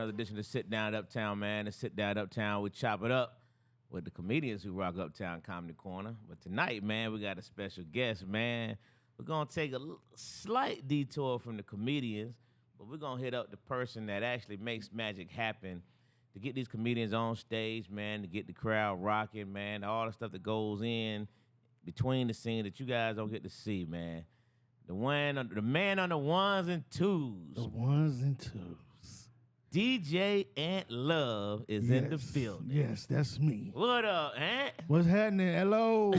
another edition of Sitdown at Uptown, man. And Sitdown at Uptown, we chop it up with the comedians who rock Uptown Comedy Corner. But tonight, man, we got a special guest, man. We're going to take a slight detour from the comedians, but we're going to hit up the person that actually makes magic happen to get these comedians on stage, man, to get the crowd rocking, man, all the stuff that goes in between the scene that you guys don't get to see, man. The man on the ones and twos. The ones and twos. DJ Ant Love is in the building. Yes, that's me. What up, Ant? What's happening? Hello.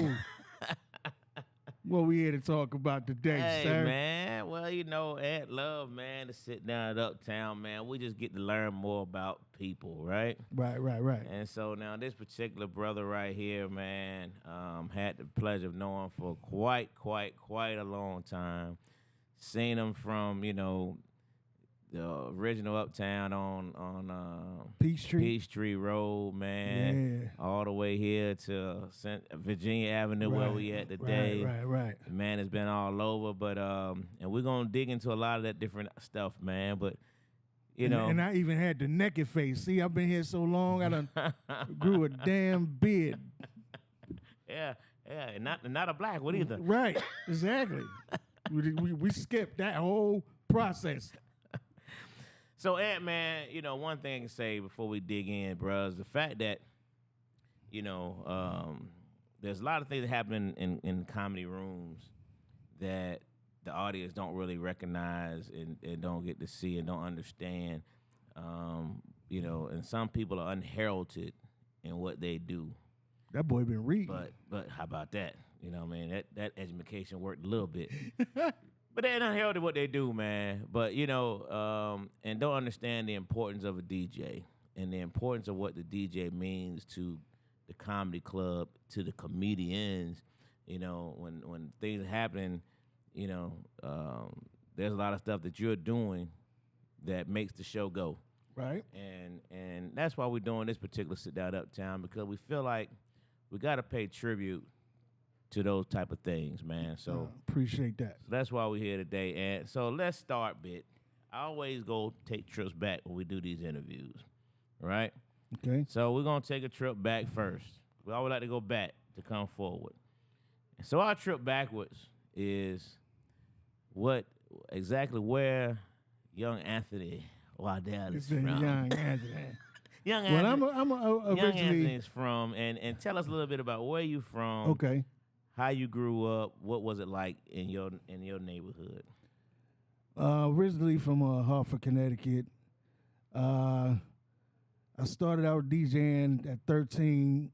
What we here to talk about today, Hey, sir? man. Well, you know, Ant Love, man, to sit down at Uptown, man. We just get to learn more about people, right? Right. And so now this particular brother right here, man, had the pleasure of knowing for quite a long time. Seen him from, you know, the original Uptown on Peachtree Road, man. Yeah. All the way here to Virginia Avenue, where we at today. Right. The man has been all over, but and we're gonna dig into a lot of that different stuff, man. But you know, and I even had the naked face. See, I've been here so long, I done grew a damn beard. yeah, and not a black one either. Right, exactly. we skipped that whole process. So, Ant, man, you know, one thing to say before we dig in, bro, is the fact that, you know, there's a lot of things that happen in comedy rooms that the audience don't really recognize and don't get to see and don't understand. You know, and some people are unheralded in what they do. That boy been reading. But how about that? You know what I mean? That education worked a little bit. But they're not held to what they do, man. But, you know, and don't understand the importance of a DJ and the importance of what the DJ means to the comedy club, to the comedians. You know, when things are happening, you know, there's a lot of stuff that you're doing that makes the show go. Right. And that's why we're doing this particular Sit Down Uptown, because we feel like we got to pay tribute to those type of things, man. So appreciate that. So that's why we're here today. And so let's start, bit. I always go take trips back when we do these interviews, right? Okay. So we're going to take a trip back first. We always like to go back to come forward. And so our trip backwards is where young Anthony Waddell is from. Young Anthony. Young Anthony. Well, I'm originally... Young Anthony's from, and tell us a little bit about where you from. Okay. How you grew up? What was it like in your neighborhood? Originally from Hartford, Connecticut. I started out DJing at 13.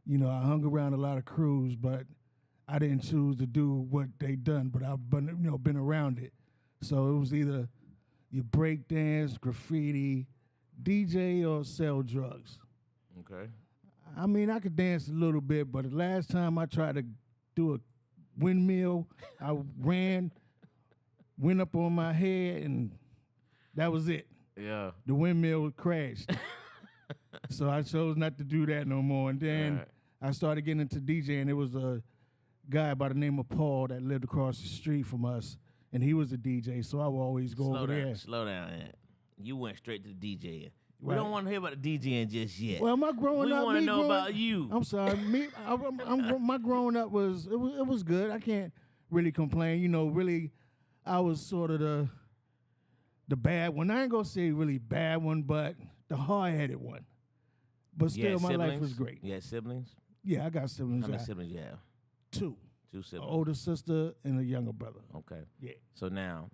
You know, I hung around a lot of crews, but I didn't choose to do what they done. But I've been around it. So it was either you break dance, graffiti, DJ, or sell drugs. Okay. I mean, I could dance a little bit, but the last time I tried to do a windmill, I went up on my head, and that was it. Yeah. The windmill crashed. So I chose not to do that no more. And then I started getting into DJing. There was a guy by the name of Paul that lived across the street from us, and he was a DJ, so I would always go over there. Slow down, Ant. You went straight to the DJing. We don't want to hear about the DJing just yet. Well, my growing up, we want to know about you. I'm sorry, my growing up was good. I can't really complain. You know, really, I was sort of the bad one. I ain't gonna say really bad one, but the hard-headed one. But still, my life was great. You had siblings? Yeah, I got siblings. How many siblings you have? Two. Two siblings. An older sister and a younger brother. Okay. Yeah. So now,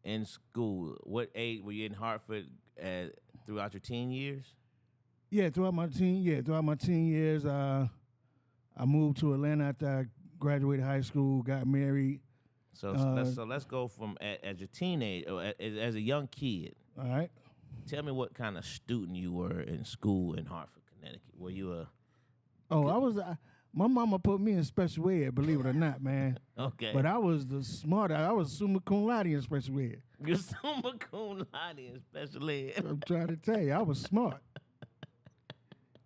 in school, what age were you in Hartford throughout your teen years? Yeah, throughout my teen years, I moved to Atlanta after I graduated high school, got married. So let's go from as a teenager, or as a young kid. All right. Tell me what kind of student you were in school in Hartford, Connecticut. Were you a... Oh, I was... my mama put me in special ed, believe it or not, man. Okay. But I was the smarter. I was summa cum laude in special ed. You're summa cum laude in special ed. I'm trying to tell you, I was smart.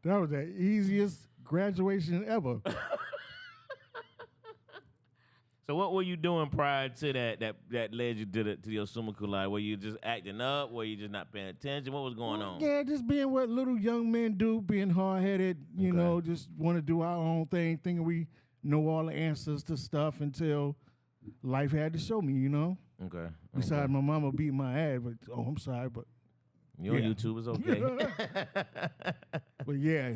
That was the easiest graduation ever. So what were you doing prior to that led you to your summa cum laude? Were you just acting up? Were you just not paying attention? What was going on? Yeah, just being what little young men do, being hard-headed, you know, just want to do our own thing, thinking we know all the answers to stuff until life had to show me, you know? Okay. Besides my mama beat my ass, but, I'm sorry, but. You on YouTube, it's okay. But yeah,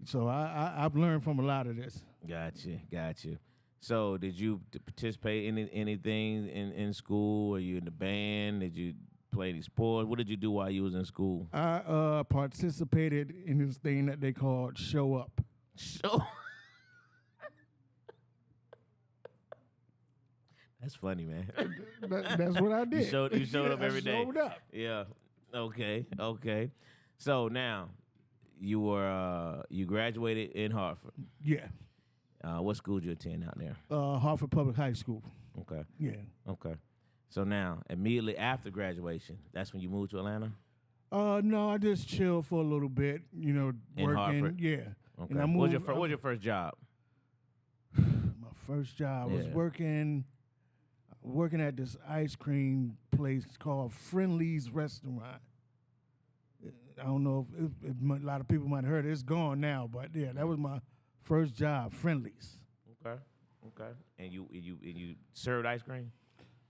so I've learned from a lot of this. Got you. So did you participate in anything in school? Were you in the band? Did you play any sports? What did you do while you was in school? I participated in this thing that they called Show Up. That's funny, man. That's what I did. You showed up every day. I showed up. Yeah. Okay. So now you graduated in Hartford. Yeah. What school did you attend out there? Hartford Public High School. Okay. Yeah. Okay. So now, immediately after graduation, that's when you moved to Atlanta? No, I just chilled for a little bit, you know, in working. Hartford? Yeah. Okay. And I What moved, was your first job? My first job was working at this ice cream place called Friendly's Restaurant. I don't know if a lot of people might have heard it. It's gone now, but yeah, that was my first job, Friendly's. Okay. And you served ice cream?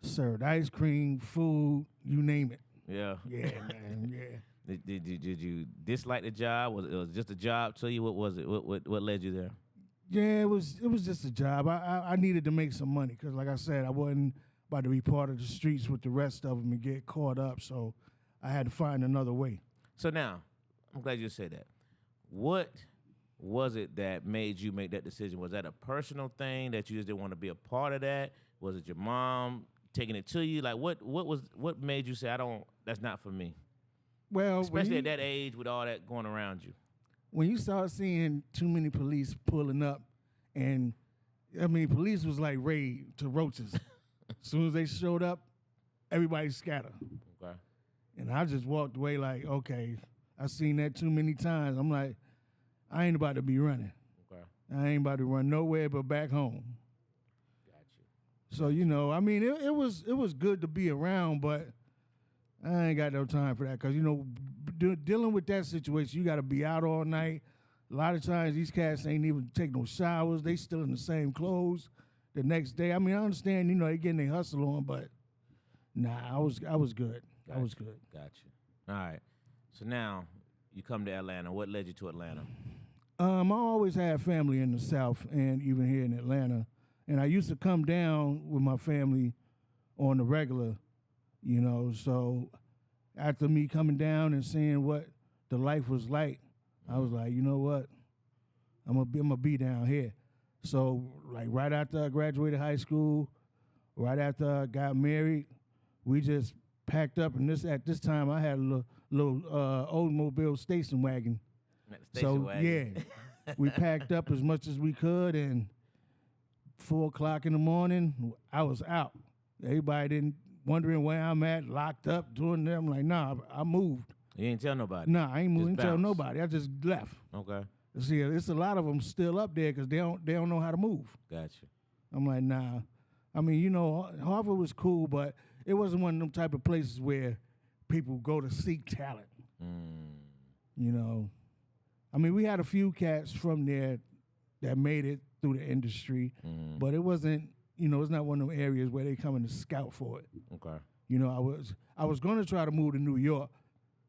Served ice cream, food, you name it. Yeah. Yeah, man, yeah. Did you dislike the job? Was it just a job to you? What was it? What led you there? Yeah, it was just a job. I needed to make some money because, like I said, I wasn't about to be part of the streets with the rest of them and get caught up. So I had to find another way. So now, I'm glad you said that. What was it that made you make that decision? Was that a personal thing that you just didn't want to be a part of that? Was it your mom taking it to you? Like what made you say that's not for me? Well, especially at that age with all that going around you. When you start seeing too many police pulling up, and I mean, police was like raid to roaches. As soon as they showed up, everybody scattered. Okay. And I just walked away like, okay, I seen that too many times. I'm like, I ain't about to be running. Okay. I ain't about to run nowhere but back home. Got you. So, you know, I mean, it was good to be around, but I ain't got no time for that because, you know, dealing with that situation, you got to be out all night. A lot of times these cats ain't even take no showers. They still in the same clothes the next day. I mean, I understand, you know, they getting their hustle on, but nah, I was good. I was good. Got you. All right. So now you come to Atlanta. What led you to Atlanta? I always had family in the South and even here in Atlanta. And I used to come down with my family on the regular, you know. So after me coming down and seeing what the life was like, I was like, you know what? I'm gonna be down here. So like right after I graduated high school, right after I got married, we just packed up. And at this time I had a little Oldsmobile station wagon. Yeah, we packed up as much as we could, and 4 o'clock in the morning, I was out. Everybody wondering where I'm at, locked up, doing that. I'm like, nah, I moved. You ain't tell nobody? Nah, I ain't moving, tell nobody. I just left. Okay. See, it's a lot of them still up there because they don't know how to move. Gotcha. I'm like, nah. I mean, you know, Harvard was cool, but it wasn't one of them type of places where people go to seek talent. You know, I mean, we had a few cats from there that made it through the industry, but it wasn't, you know, it's not one of them areas where they come in to scout for it. Okay. You know, I was going to try to move to New York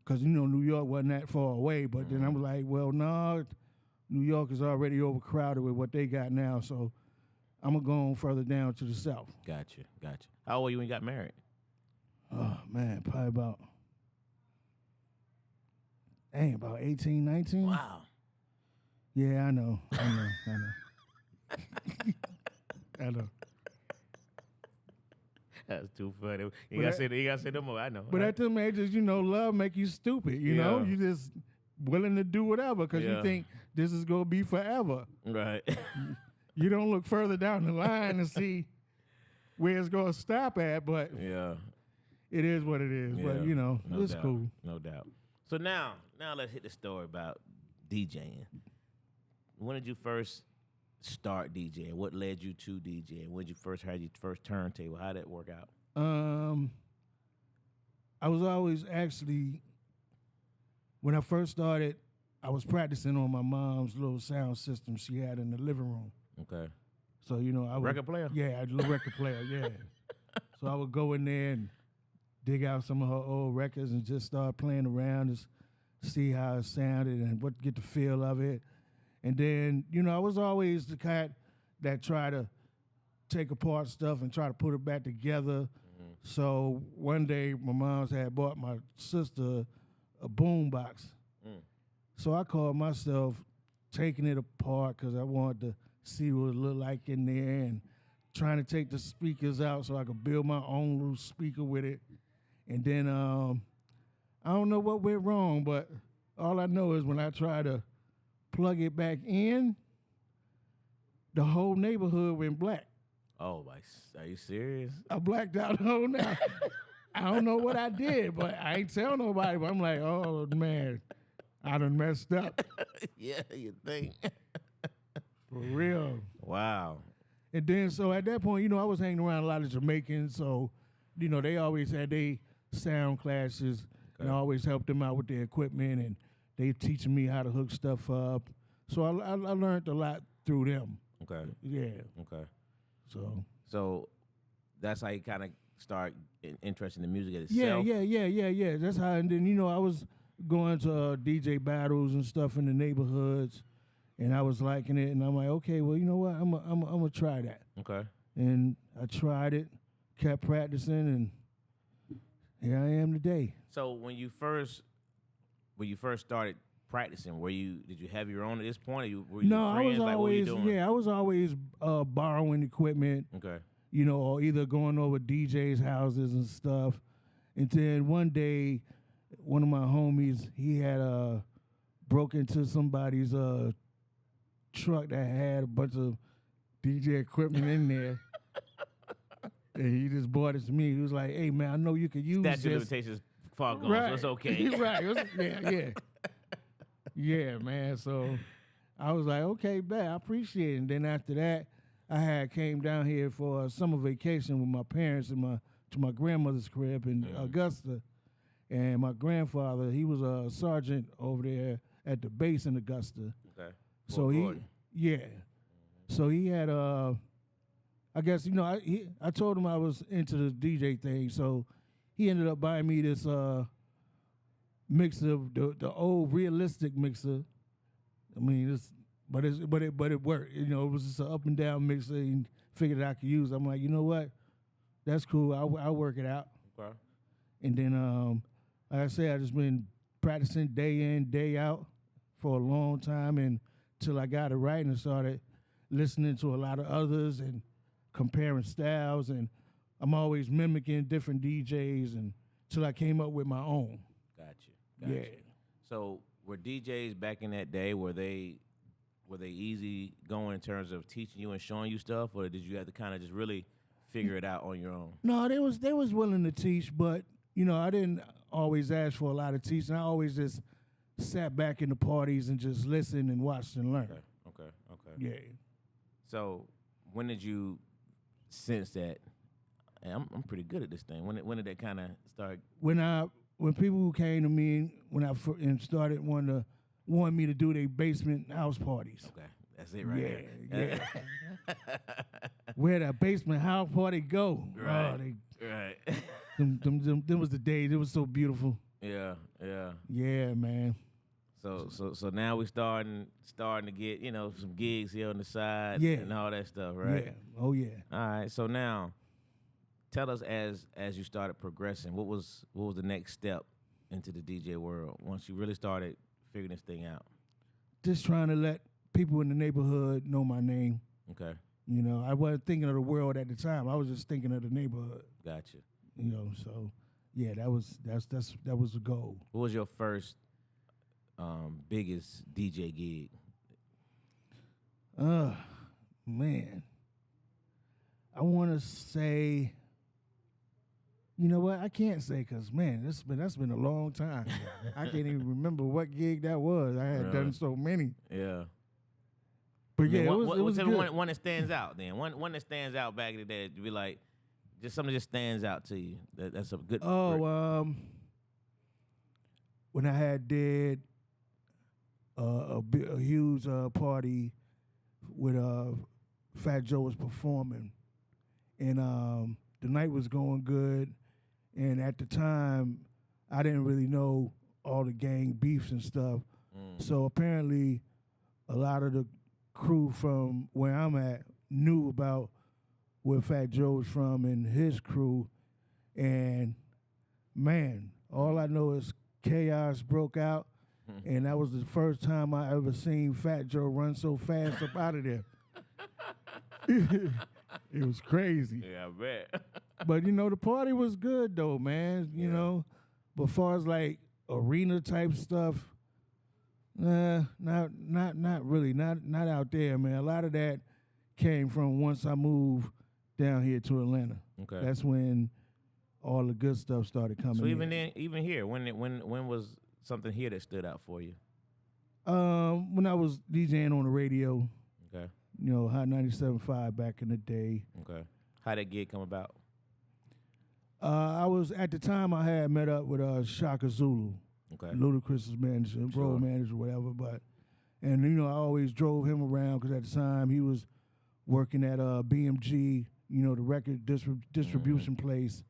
because, you know, New York wasn't that far away, but then I was like, well, no, New York is already overcrowded with what they got now, so I'm going to go on further down to the South. Gotcha. How old were you when you got married? Oh, man, probably about 18, 19. Wow. Yeah, I know. I know. That's too funny. You gotta say no more. I know. But at them ages, you know, love make you stupid. You know, you just willing to do whatever because you think this is gonna be forever. Right. You don't look further down the line and see where it's gonna stop at. But it is what it is. But you know, it's cool. No doubt. So now let's hit the story about DJing. When did you first start DJing? What led you to DJing? When you first had your first turntable? How did that work out? I was always actually, when I first started, I was practicing on my mom's little sound system she had in the living room. Okay. So, you know, I would, Record player? Yeah, a little record player, yeah. So I would go in there and dig out some of her old records and just start playing around to see how it sounded and get the feel of it. And then, you know, I was always the cat that try to take apart stuff and try to put it back together. Mm-hmm. So one day my mom's had bought my sister a boom box. Mm. So I called myself taking it apart because I wanted to see what it looked like in there and trying to take the speakers out so I could build my own little speaker with it. And then I don't know what went wrong, but all I know is when I tried to plug it back in, the whole neighborhood went black. Oh, are you serious? I blacked out the whole night. I don't know what I did, but I ain't tell nobody. But I'm like, oh, man, I done messed up. Yeah, you think. For real. Wow. And then, so at that point, you know, I was hanging around a lot of Jamaicans, so, you know, they always had their sound classes, and I always helped them out with their equipment, and they teaching me how to hook stuff up. So I learned a lot through them. Okay. Yeah. Okay. So that's how you kind of start interested in the music itself? Yeah. That's how, and then, you know, I was going to DJ battles and stuff in the neighborhoods, and I was liking it, and I'm like, okay, well, you know what, I'm gonna try that. Okay. And I tried it, kept practicing, and here I am today. So when you first started practicing, did you have your own at this point? Were you No, friends? I was always borrowing equipment. Okay. You know, or either going over DJs' houses and stuff. And then one day, one of my homies, he had broke into somebody's truck that had a bunch of DJ equipment in there. And he just brought it to me. He was like, hey, man, I know you could use this. Statute of limitations far gone, right. So it's okay. Right. Yeah. Yeah, man. So I was like, okay, bet, I appreciate it. And then after that, I had came down here for a summer vacation with my parents to my grandmother's crib in Augusta. And my grandfather, he was a sergeant over there at the base in Augusta. Okay. So So he had I guess, you know, I told him I was into the DJ thing, so he ended up buying me this mixer, the old realistic mixer. I mean, but it worked. You know, it was just an up and down mixer. And figured I could use. I'm like, you know what? That's cool. I'll work it out. Okay. And then, like I said, I just been practicing day in, day out for a long time, and till I got it right and started listening to a lot of others and comparing styles, and I'm always mimicking different DJs and till I came up with my own. Gotcha. So were DJs back in that day, were they easy going in terms of teaching you and showing you stuff, or did you have to kind of just really figure it out on your own? No, they was willing to teach, but you know, I didn't always ask for a lot of teaching. I always just sat back in the parties and just listened and watched and learned. Okay. Yeah. So when did you sense that, hey, I'm pretty good at this thing? When did that kind of start? When people who came to me and started wanting me to do their basement house parties. Okay, that's it right there. Yeah. Where that basement house party go? Right. Oh, right. Them was the days. It was so beautiful. Yeah. Yeah, man. So now we starting to get, you know, some gigs here on the side, and all that stuff, right? Yeah. Oh yeah. All right. So now, tell us as you started progressing, what was the next step into the DJ world once you really started figuring this thing out? Just trying to let people in the neighborhood know my name. Okay. You know, I wasn't thinking of the world at the time. I was just thinking of the neighborhood. Gotcha. You know, so yeah, that was the goal. What was your first biggest DJ gig? Man, I want to say, you know what? I can't say because man, that's been a long time. I can't even remember what gig that was. I had done so many. Yeah. But yeah, it was tell good. me one that stands out. Then one that stands out back in the day to be like, just something that just stands out to you. That's a good. When I had did a huge party with Fat Joe was performing, and the night was going good, and at the time I didn't really know all the gang beefs and stuff. So apparently a lot of the crew from where I'm at knew about where Fat Joe was from and his crew, and man, all I know is chaos broke out, and that was the first time I ever seen Fat Joe run so fast up out of there. It was crazy. Yeah, I bet. But the party was good though, man. You know, but far as like arena type stuff, not really, not out there, man. A lot of that came from once I moved down here to Atlanta. Okay, that's when all the good stuff started coming. So even here, when was something here that stood out for you? When I was DJing on the radio. Okay. Hot 97.5 back in the day. Okay. How that gig come about? I was at the time I had met up with Shaka Zulu. Okay. Ludacris's manager, road manager, whatever. And I always drove him around because at the time he was working at BMG, the record distribution place.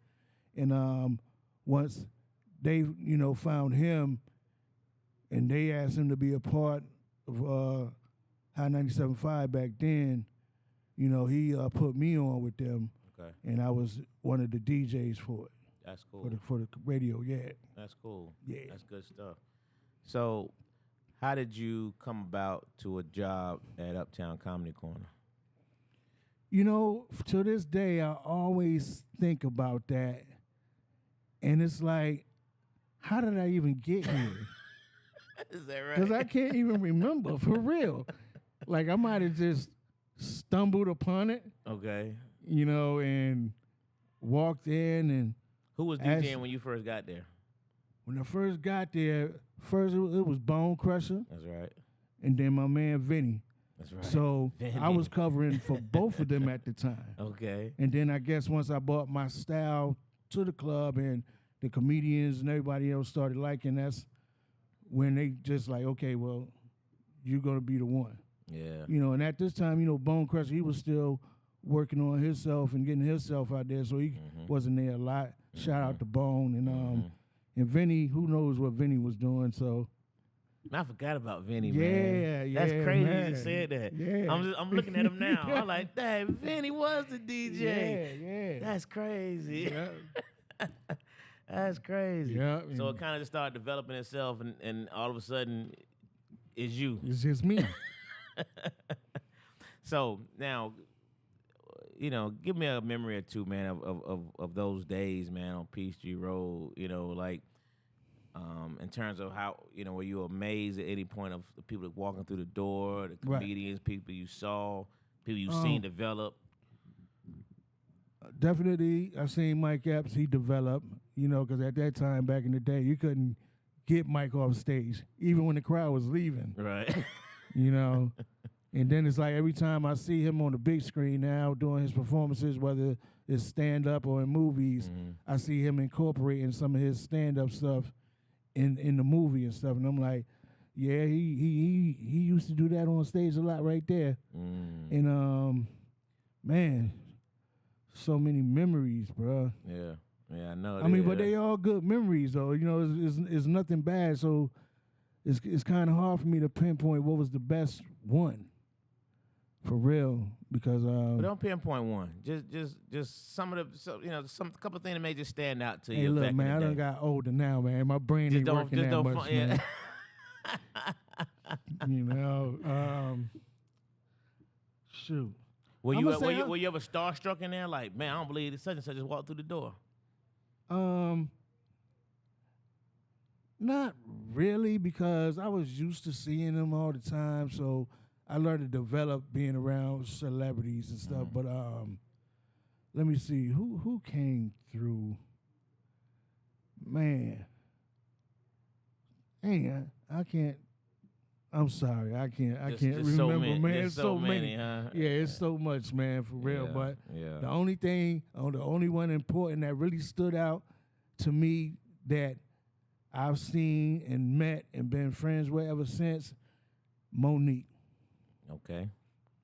And once they, found him, and they asked him to be a part of High 97.5 back then, he put me on with them. Okay. And I was one of the DJs for it. That's cool. For the radio, yeah. That's cool. Yeah. That's good stuff. So, how did you come about to a job at Uptown Comedy Corner? To this day, I always think about that. And it's like, how did I even get here? Is that right? Because I can't even remember, for real. Like, I might have just stumbled upon it. Okay. And walked in and... Who was DJing when you first got there? When I first got there, it was Bone Crusher. That's right. And then my man Vinny. That's right. So Vinny. I was covering for both of them at the time. Okay. And then I guess once I brought my style to the club and the comedians and everybody else started liking, that's when they just like, okay, well, you're going to be the one. Yeah. And at this time, Bone Crusher, he was still working on himself and getting himself out there, so he wasn't there a lot. Shout out to Bone and Vinny. Who knows what Vinny was doing? So I forgot about Vinny, man. Yeah, that's crazy. Man. You said that. Yeah, I'm looking at him now. I'm like, dang, Vinny was the DJ. Yeah. That's crazy. Yeah. That's crazy. Yeah. So it kind of just started developing itself, and all of a sudden, it's you. It's just me. So now, give me a memory or two, man, of those days, man, on Peachtree Road. In terms of how, were you amazed at any point of the people walking through the door, the comedians, people you saw, people you seen develop? Definitely, I seen Mike Epps. He developed, because at that time back in the day, you couldn't get Mike off stage, even when the crowd was leaving. Right. And then it's like every time I see him on the big screen now doing his performances, whether it's stand-up or in movies, I see him incorporating some of his stand-up stuff in the movie and stuff. And I'm like, yeah, he used to do that on stage a lot right there. And, man, so many memories, bro. Yeah, I know. I mean, but they all good memories, though. It's nothing bad, so it's kind of hard for me to pinpoint what was the best one. For real, because but don't pinpoint one. Just some of the some couple of things that may just stand out to you. Hey, look, back man, in the I day. done got older now, man. My brain ain't working that much, man. Shoot. Were you ever starstruck in there? Like, man, I don't believe this such and such just walked through the door. Not really, because I was used to seeing them all the time, so I learned to develop being around celebrities and stuff. But let me see who came through. Man, I can't I'm sorry, I can't Just remember, so many, man. just It's so many. huh? Yeah, it's so much, man, for real. Yeah, But yeah. the only one important that really stood out to me that I've seen and met and been friends with ever since, Mon'nique. Okay.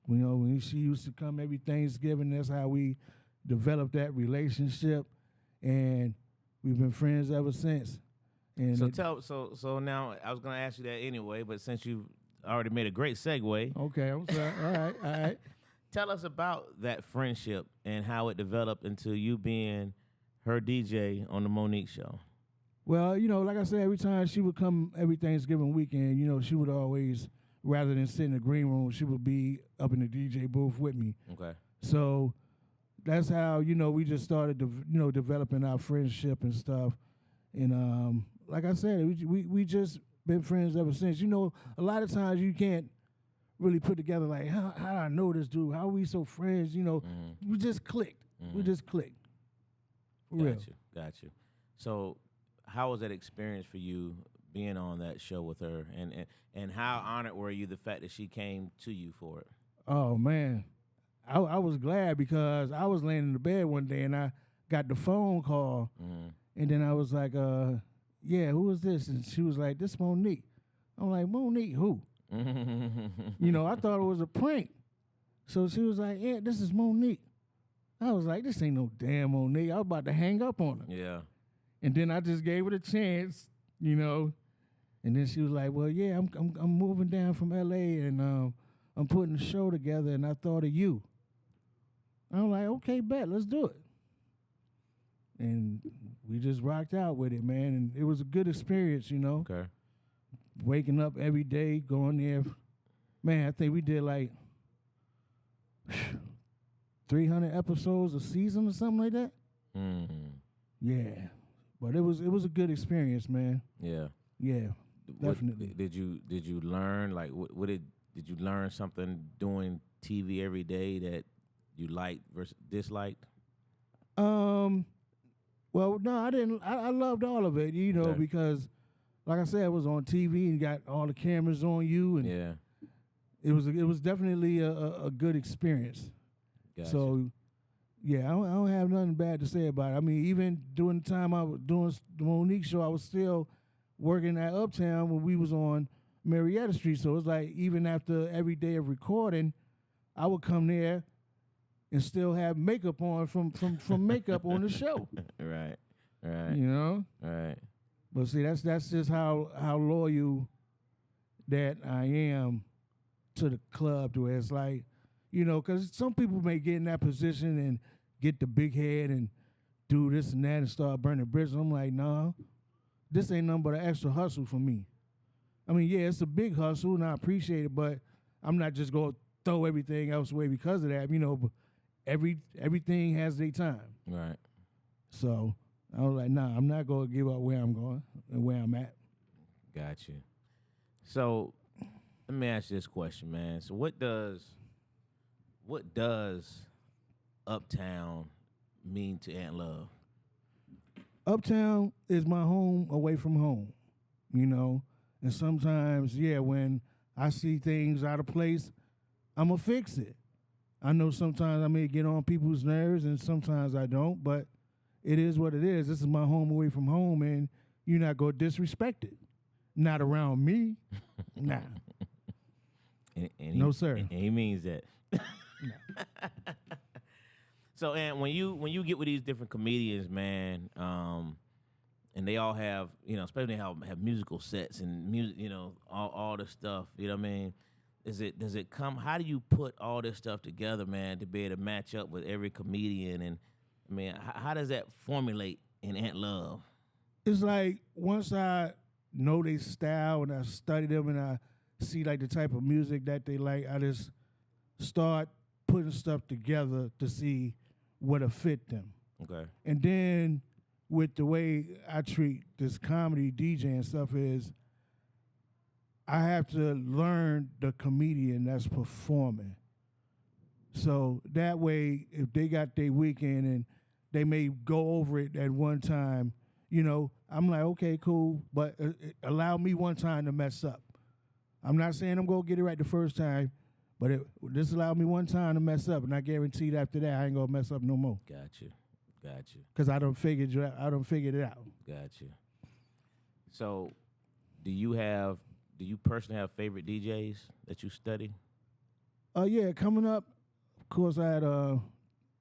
You know, when she used to come every Thanksgiving, that's how we developed that relationship, and we've been friends ever since. And So now I was gonna ask you that anyway, but since you already made a great segue, okay, I'm sorry. All right. tell us about that friendship and how it developed into you being her DJ on the Mon'nique show. Well, you know, like I said, every time she would come every Thanksgiving weekend, you know, she would always, rather than sit in the green room, she would be up in the DJ booth with me. Okay. So that's how, you know, we just started, developing our friendship and stuff. And like I said, we just been friends ever since. You know, a lot of times you can't really put together like, how I know this dude? How we so friends? You know, we just clicked. We just clicked. For real. Got you. So how was that experience for you being on that show with her? And how honored were you the fact that she came to you for it? Oh, man. I was glad because I was laying in the bed one day and I got the phone call. And then I was like, yeah, who is this? And she was like, this Mon'nique. I'm like, Mon'nique who? You know, I thought it was a prank. So she was like, yeah, this is Mon'nique. I was like, this ain't no damn Mon'nique. I was about to hang up on her. Yeah. And then I just gave it a chance, you know. And then she was like, well, yeah, I'm moving down from L.A. and I'm putting a show together and I thought of you. I'm like, okay, bet, let's do it. And we just rocked out with it, man. And it was a good experience, you know. Okay. Waking up every day, going there. Man, I think we did like 300 episodes a season or something like that. Yeah. But it was a good experience, man. Yeah. Yeah, definitely. Did you learn, like, did you learn something doing TV every day that you liked versus disliked? Well, no, I didn't. I loved all of it, you know, Okay. because, like I said, it was on TV and got all the cameras on you, and Yeah. it was definitely a good experience. Gotcha. So, yeah, I don't have nothing bad to say about it. I mean, even during the time I was doing the Mon'nique show, I was still working at Uptown when we was on Marietta Street. So it's like even after every day of recording, I would come there and still have makeup on from makeup on the show. Right. You know? Right. But see, that's just how loyal that I am to the club, to where it's like, you know, because some people may get in that position and get the big head and do this and that and start burning bridges. I'm like, nah, this ain't nothing but an extra hustle for me. I mean, yeah, it's a big hustle and I appreciate it, but I'm not just going to throw everything else away because of that, you know, but everything has their time. Right. So I was like, nah, I'm not going to give up where I'm going and where I'm at. Got you. So let me ask you this question, man. So what does Uptown mean to Aunt Love? Uptown is my home away from home, you know. And sometimes, yeah, when I see things out of place, I'm going to fix it. I know sometimes I may get on people's nerves and sometimes I don't, but it is what it is. This is my home away from home, and you're not going to disrespect it. Not around me. Nah. And no, sir. And he means that. So, and when you get with these different comedians, man, and they all have, you know, especially they have musical sets and music, you know, all this stuff, you know what I mean? Does it come? How do you put all this stuff together, man, to be able to match up with every comedian? And I mean, how does that formulate in Aunt Love? It's like once I know their style and I study them and I see like the type of music that they like, I just start putting stuff together to see what'll fit them. Okay. And then with the way I treat this comedy DJing stuff is I have to learn the comedian that's performing. So that way, if they got their weekend and they may go over it at one time, you know, I'm like, okay, cool, but allow me one time to mess up. I'm not saying I'm gonna get it right the first time, but this allowed me one time to mess up, and I guaranteed after that I ain't gonna mess up no more. Got you. Cause I done figured it out. Got you. So, do you personally have favorite DJs that you study? Yeah, coming up, of course, I had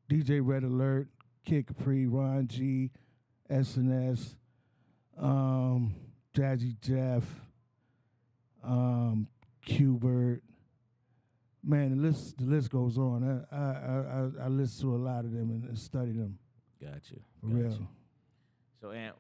DJ Red Alert, Kid Capri, Ron G, SNS, Jazzy Jeff, Qbert. Man, the list goes on. I listen to a lot of them and study them. Got you. For real. So, Ant,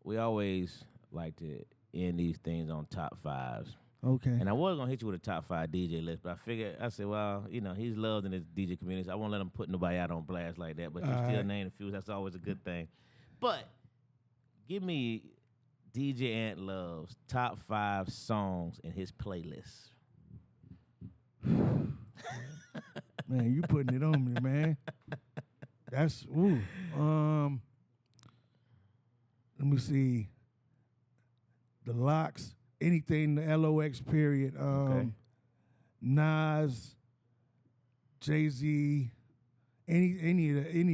we always like to end these things on top fives. Okay. And I was gonna hit you with a top 5 DJ list, but I said, well, he's loved in his DJ community. So I won't let him put nobody out on blast like that. But you still name a few. That's always a good thing. But give me DJ Ant Love's top 5 songs in his playlist. Man, you putting it on me, man. That's let me see. The Locks. Anything the LOX period, Okay. Nas, Jay-Z, any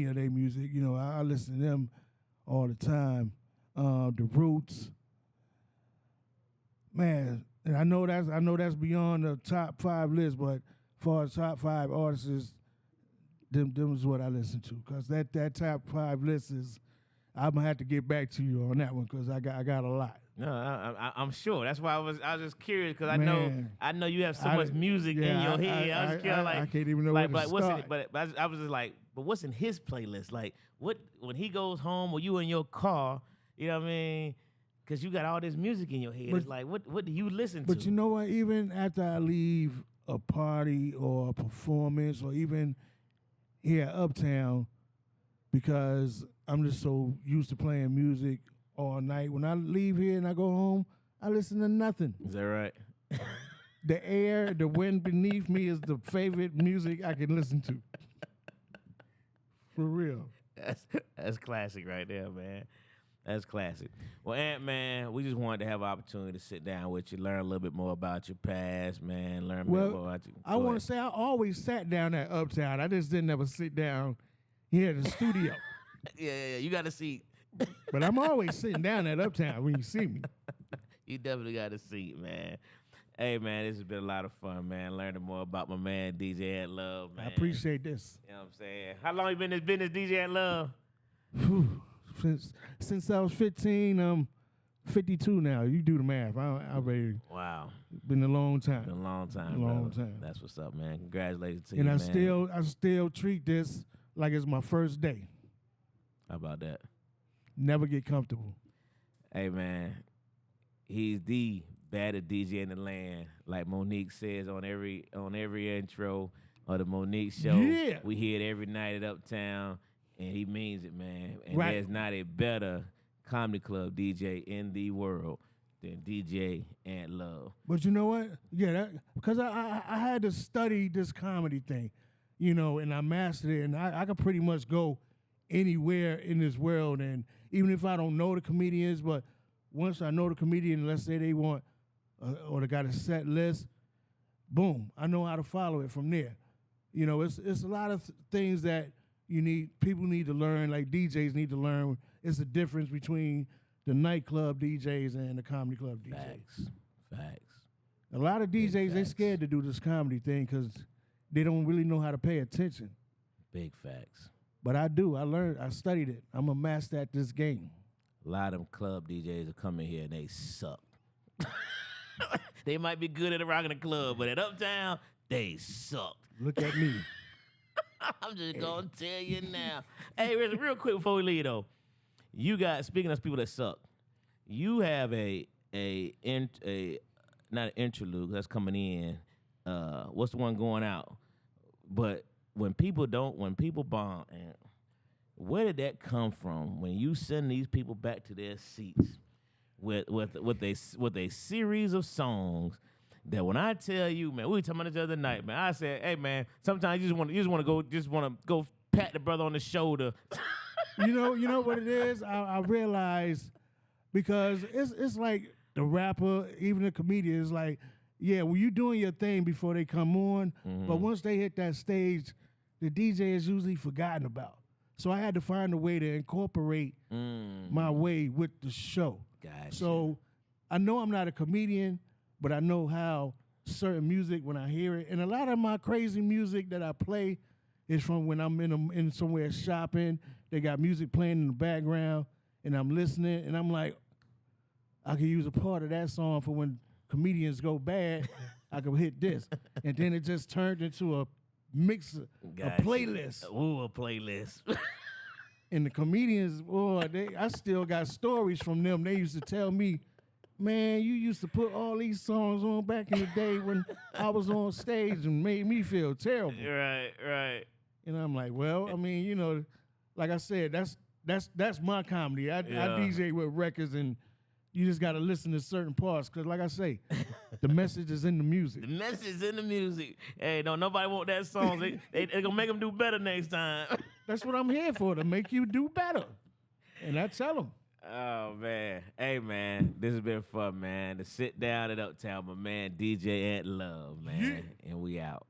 of their music, I listen to them all the time. The Roots, man, and I know that's beyond the top 5 list, but far as top 5 artists, them is what I listen to, cause that top 5 list is, I'm gonna have to get back to you on that one, cause I got a lot. No, I'm sure. That's why I was just curious because I know you have so much music in your head. I was curious, I can't even know where to start. But I was just like, but what's in his playlist? Like, what when he goes home or you in your car? You know what I mean? Because you got all this music in your head. It's like, what do you listen to? But you know what? Even after I leave a party or a performance or even here at Uptown, because I'm just so used to playing music all night. When I leave here and I go home, I listen to nothing. Is that right? The air, the wind beneath me is the favorite music I can listen to. For real. That's classic right there, man. That's classic. Well, Ant, man, we just wanted to have an opportunity to sit down with you, learn a little bit more about your past, man, learn more about you. I want to say I always sat down at Uptown. I just didn't ever sit down here in the studio. Yeah, you got a seat. But I'm always sitting down at Uptown when you see me. You definitely got a seat, man. Hey, man, this has been a lot of fun, man. Learning more about my man, DJ Ant Love, man. I appreciate this. You know what I'm saying? How long you been in this business, DJ Ant Love? Since I was 15, I'm 52 now. You do the math. I already. Wow. Been a long time. Been a long time, long brother. time. That's what's up, man. Congratulations to and you, I man. I still treat this like it's my first day. How about that? Never get comfortable. Hey, man, he's the baddest DJ in the land. Like Mon'nique says on every intro of the Mon'nique show. Yeah. We hear it every night at Uptown, and he means it, man. And Right. there's not a better comedy club DJ in the world than DJ Ant Love. But you know what? Yeah, because I had to study this comedy thing, and I mastered it, and I could pretty much go anywhere in this world, and even if I don't know the comedians, but once I know the comedian, let's say they want or they got a set list, boom, I know how to follow it from there. It's a lot of things that people need to learn, like DJs need to learn. It's the difference between the nightclub DJs and the comedy club DJs. Facts. A lot of DJs, they scared to do this comedy thing because they don't really know how to pay attention. Big facts. But I do. I learned. I studied it. I'm a master at this game. A lot of them club DJs are coming here and they suck. They might be good at a rock in the club, but at Uptown, they suck. Look at me. I'm just gonna tell you now. Hey, real quick before we leave though, you got, speaking of people that suck, you have a not an interlude that's coming in. What's the one going out? But when people bomb, and where did that come from? When you send these people back to their seats with a series of songs that, when I tell you, man, we were talking about this the other night, man. I said, hey, man, sometimes you just want to go pat the brother on the shoulder. You know what it is? I realize, because it's like the rapper, even the comedian, is like yeah, well, you doing your thing before they come on, but once they hit that stage, the DJ is usually forgotten about. So I had to find a way to incorporate my way with the show. Gotcha. So I know I'm not a comedian, but I know how certain music when I hear it, and a lot of my crazy music that I play is from when I'm in somewhere shopping. They got music playing in the background, and I'm listening, and I'm like, I could use a part of that song for when comedians go bad. I could hit this, and then it just turned into a mix, a playlist. Ooh, a playlist. And the comedians, boy, I still got stories from them. They used to tell me, man, you used to put all these songs on back in the day when I was on stage and made me feel terrible. Right. And I'm like, well, I mean, you know, like I said, that's my comedy. I DJ with records, and you just got to listen to certain parts because, like I say, the message is in the music. The message is in the music. Hey, don't nobody want that song. They gonna make them do better next time. That's what I'm here for, to make you do better. And I tell them. Oh, man. Hey, man, this has been fun, man. To sit down at Uptown, my man, DJ Ant Love, man. Yeah. And we out.